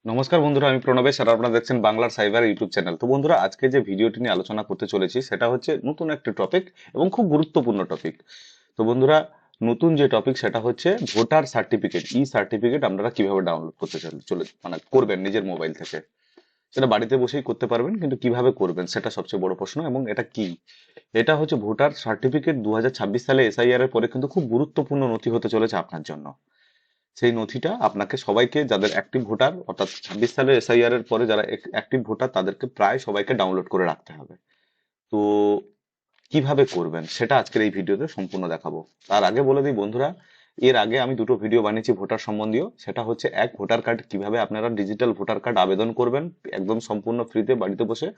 নমস্কার বন্ধুরা, আমি প্রণবেশ আর আপনারা দেখছেন বাংলার সাইবার ইউটিউব চ্যানেল। তো বন্ধুরা, আজকে যে ভিডিওটি নিয়ে আলোচনা করতে চলেছি সেটা হচ্ছে নতুন একটা টপিক এবং খুব গুরুত্বপূর্ণ টপিক। তো বন্ধুরা, নতুন যে টপিক সেটা হচ্ছে ভোটার সার্টিফিকেট, ই সার্টিফিকেট আপনারা কিভাবে ডাউনলোড করতে মানে করবেন নিজের মোবাইল থেকে। সেটা বাড়িতে বসেই করতে পারবেন, কিন্তু কিভাবে করবেন সেটা সবচেয়ে বড় প্রশ্ন। এবং এটা কি? এটা হচ্ছে ভোটার সার্টিফিকেট 2026 সালে এসআইআর এর পরে কিন্তু খুব গুরুত্বপূর্ণ নথি হতে চলেছে আপনার জন্য। সেই নথিটা আপনাকে সবাইকে, যাদের অ্যাক্টিভ ভোটার অর্থাৎ 26 সালের এসআইআর এর পরে যারা অ্যাক্টিভ ভোটার তাদেরকে প্রায় সবাইকে ডাউনলোড করে রাখতে হবে। তো কিভাবে করবেন সেটা আজকের এই ভিডিওতে সম্পূর্ণ দেখাবো। তার আগে বলে দিই বন্ধুরা, এর আগে আমি দুটো ভিডিও বানিয়েছি ভোটার সম্বন্ধীয়। সেটা হচ্ছে এক, ভোটার কার্ড কিভাবে আপনারা ডিজিটাল ভোটার কার্ড আবেদন করবেন একদম সম্পূর্ণ ফ্রিতে বাড়িতে বসে।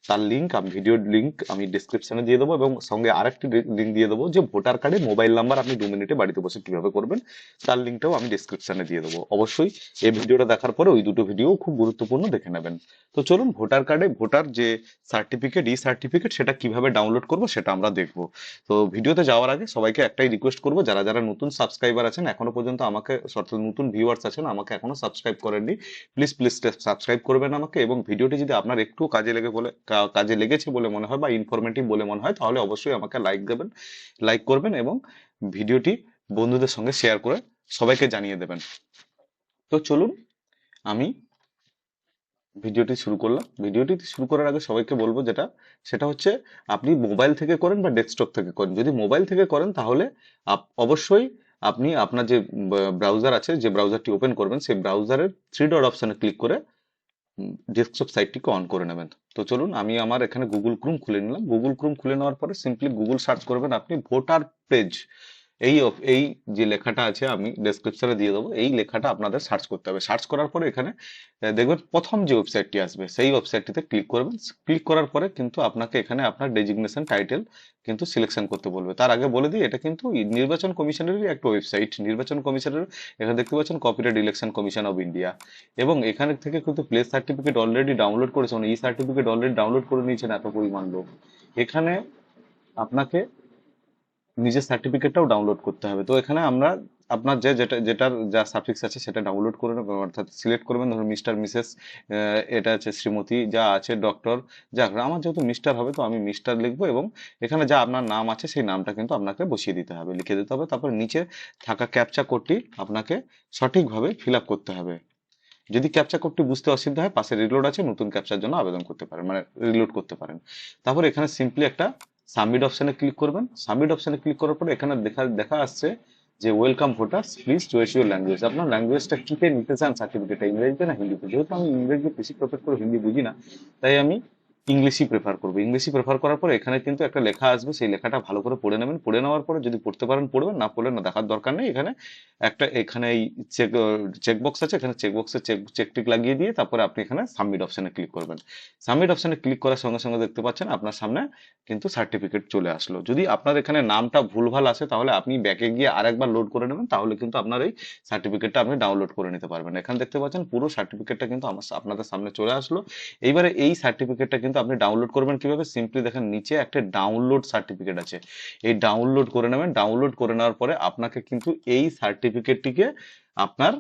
তার লিঙ্ক, আমি ভিডিওর লিঙ্ক আমি ডিসক্রিপশনে দিয়ে দেবো, এবং সঙ্গে আরেকটি লিঙ্ক দিয়ে দেবো যে ভোটার কার্ডে মোবাইল নাম্বার আপনি 2 মিনিটে বাড়িতে বসে কিভাবে করবেন, তার লিঙ্কটাও আমি ডিসক্রিপশনে দিয়ে দেবো। অবশ্যই এই ভিডিওটা দেখার পরে ওই দুটো ভিডিও খুব গুরুত্বপূর্ণ, দেখে নেবেন। তো চলুন, ভোটার কার্ডে ভোটার যে সার্টিফিকেট, ই সার্টিফিকেট, সেটা কিভাবে ডাউনলোড করব সেটা আমরা দেখবো। তো ভিডিওতে যাওয়ার আগে সবাইকে একটাই রিকোয়েস্ট করব, যারা যারা নতুন সাবস্ক্রাইবার আছেন এখনো পর্যন্ত আমাকে, অর্থাৎ নতুন ভিউয়ার্স আছেন আমাকে এখনো সাবস্ক্রাইব করেননি, প্লিজ প্লিজ সাবস্ক্রাইব করবেন আমাকে। এবং ভিডিওটি যদি আপনার একটু কাজে লেগেছে বলে মনে হয় বা ইনফরমেটিভ বলে মনে হয়, তাহলে অবশ্যই আমাকে লাইক দেবেন, লাইক করবেন, এবং ভিডিওটি বন্ধুদের সঙ্গে শেয়ার করে সবাইকে জানিয়ে দেবেন। তো চলুন, আমি ভিডিওটি শুরু করলাম। ভিডিওটি শুরু করার আগে সবাইকে বলবো যেটা, সেটা হচ্ছে আপনি মোবাইল থেকে করেন বা ডেস্কটপ থেকে করেন। যদি মোবাইল থেকে করেন তাহলে অবশ্যই আপনি আপনার যে ব্রাউজার আছে, যে ব্রাউজারটি ওপেন করবেন সেই ব্রাউজারের থ্রি ডট অপশনে ক্লিক করে ডেস্কটপ সাইটটিকে অন করে নেবেন। তো চলুন, আমি আমার এখানে গুগল ক্রোম খুলে নিলাম। গুগল ক্রোম খুলে নেওয়ার পরে সিম্পলি গুগল সার্চ করবেন আপনি ভোটার পেজ। এই যে লেখাটা আছে আমি ডেসক্রিপশনে দিয়ে দেবো, এই লেখাটা আপনাদের সার্চ করতে হবে। সার্চ করার পরে এখানে দেখবেন প্রথম যে ওয়েবসাইটটি আসবে সেই ওয়েবসাইটটিতে ক্লিক করবেন। ক্লিক করার পরে কিন্তু আপনাকে এখানে আপনার ডেজিগনেশন টাইটেল কিন্তু সিলেকশন করতে বলবে। তার আগে বলে দিই, এটা কিন্তু নির্বাচন কমিশনেরই একটা ওয়েবসাইট। নির্বাচন কমিশনের, এখানে দেখতে পাচ্ছেন copyright election commission of India. এবং এখানে থেকে কিন্তু প্লেস সার্টিফিকেট অলরেডি ডাউনলোড করেছে, মানে ই সার্টিফিকেট অলরেডি ডাউনলোড করে নিয়েছেন এত পরিমাণ লোক। এখানে আপনাকে নিজের সার্টিফিকেটটাও ডাউনলোড করতে হবে। তো এখানে আমরা আপনার যেটার যা সাফিক্স আছে সেটা ডাউনলোড করে নেবেন, অর্থাৎ সিলেক্ট করবেন। ধরুন মিস্টার, মিসেস, এটা আছে শ্রীমতী, যা আছে ডক্টর, যাক আমার যেহেতু মিস্টার হবে তো আমি মিস্টার লিখবো। এবং এখানে যা আপনার নাম আছে সেই নামটা কিন্তু আপনাকে বসিয়ে দিতে হবে, লিখে দিতে হবে। তারপর নিচে থাকা ক্যাপচা কোডটি আপনাকে সঠিকভাবে ফিল আপ করতে হবে। যদি ক্যাপচা কোডটি বুঝতে অসুবিধা হয়, পাশে রিলোড আছে, নতুন ক্যাপচার জন্য আবেদন করতে পারেন, মানে রিলোড করতে পারেন। তারপর এখানে সিম্পলি একটা সাবমিট অপশনে ক্লিক করবেন। সাবমিট অপশনে ক্লিক করার পরে এখানে দেখা দেখা আসছে যে welcome voters, please choice your language. আপনার ল্যাঙ্গুয়েজটা কিতে নিতে চান সার্টিফিকেটটা, ইংরেজিতে না হিন্দিতে? যেহেতু আমি ইংরেজি বেশি প্রেফার করি, হিন্দি বুঝি না, তাই আমি ইংলিশই প্রেফার করবো। ইংলিশই প্রেফার করার পরে এখানে কিন্তু একটা লেখা আসবে, সেই লেখাটা ভালো করে পড়ে নেবেন। পড়ে নেওয়ার পরে যদি পড়তে পারেন পড়বেন, না পড়লে না, দেখার দরকার নেই। এখানে এখানে এই চেকবক্স আছে, এখানে চেকবক্সে চেক টিক লাগিয়ে দিয়ে তারপরে আপনি এখানে সাবমিট অপশনে ক্লিক করবেন। সাবমিট অপশনে ক্লিক করার সঙ্গে সঙ্গে দেখতে পাচ্ছেন আপনার সামনে কিন্তু সার্টিফিকেট চলে আসলো। যদি আপনার এখানে নামটা ভুলভাল আসে তাহলে আপনি ব্যাকে গিয়ে আরেকবার লোড করে নেবেন, তাহলে কিন্তু আপনার এই সার্টিফিকেটটা আপনি ডাউনলোড করে নিতে পারবেন। এখানে দেখতে পাচ্ছেন পুরো সার্টিফিকেটটা কিন্তু আপনাদের সামনে চলে আসলো। এইবারে এই সার্টিফিকেটটা কিন্তু আপনি ডাউনলোড করবেন কিভাবে, সিম্পলি দেখেন নিচে একটা ডাউনলোড সার্টিফিকেট আছে, এই ডাউনলোড করে নেবেন। ডাউনলোড করে নেওয়ার পরে আপনাকে কিন্তু এই সার্টিফিকেটটিকে আপনার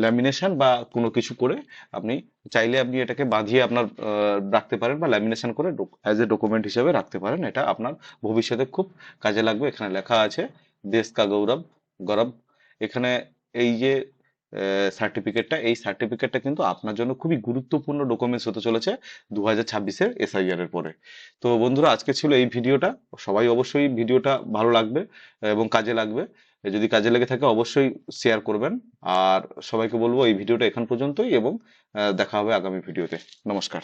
ল্যামিনেশন বা কোনো কিছু করে আপনি চাইলে আপনি এটাকে বাঁধিয়ে আপনার রাখতে পারেন, বা ল্যামিনেশন করে অ্যাজ এ ডকুমেন্ট হিসেবে রাখতে পারেন। এটা আপনার ভবিষ্যতে খুব কাজে লাগবে। এখানে লেখা আছে দেশ কা গৌরব গৌরব। এখানে এই যে সার্টিফিকেটটা, এই সার্টিফিকেটটা কিন্তু আপনার জন্য খুবই গুরুত্বপূর্ণ ডকুমেন্টস হতে চলেছে 2026-এর এসআইআর এর পরে। তো বন্ধুরা, আজকে ছিল এই ভিডিওটা। সবাই অবশ্যই ভিডিওটা ভালো লাগবে এবং কাজে লাগবে। যদি কাজে লেগে থাকে অবশ্যই শেয়ার করবেন। আর সবাইকে বলবো এই ভিডিওটা এখান পর্যন্তই, এবং দেখা হবে আগামী ভিডিওতে। নমস্কার।